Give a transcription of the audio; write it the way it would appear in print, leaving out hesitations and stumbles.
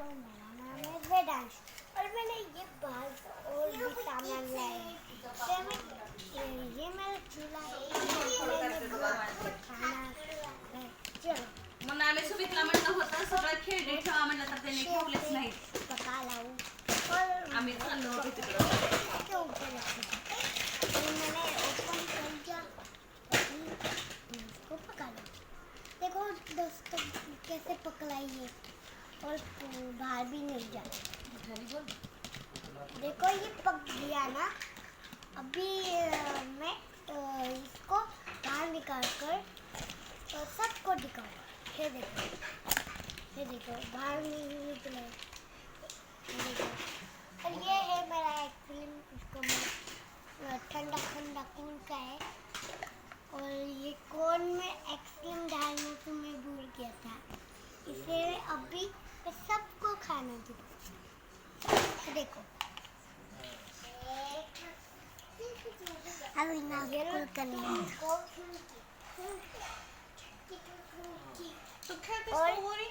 और मेरा नाम है वेदांश और मैंने ये बाहर और भी सामान लाया है। ये मेरा चूल्हा है। खाना चलो मनाले सुमितला म्हणलं होतं सगळं खेळणे ठेवा म्हणलं तर त्यांनी ठेवलेच नाही. पका लाऊं और आम्ही चाललो होतो तिकडं. के ऊपर रखा तो मैंने ओपन कर दिया इसको पका लो। देखो दोस्तों कैसे पकलाई है और बाहर भी नहीं जा। देखो ये पक गया ना। अभी मैं इसको बाहर निकाल कर सबको दिखाऊंगा। ये देखो बाहर नहीं निकला। ये देखो और ये है मेरा आइसक्रीम। इसको मैं ठंडा ठंडा कूल का है और ये कोन में आइसक्रीम डालने से मैं भूल गया था। इसे अभी मैं सबको खाने दूँ। देखो अभी ना कूल करनी है। तू खेळतेस का मोरी?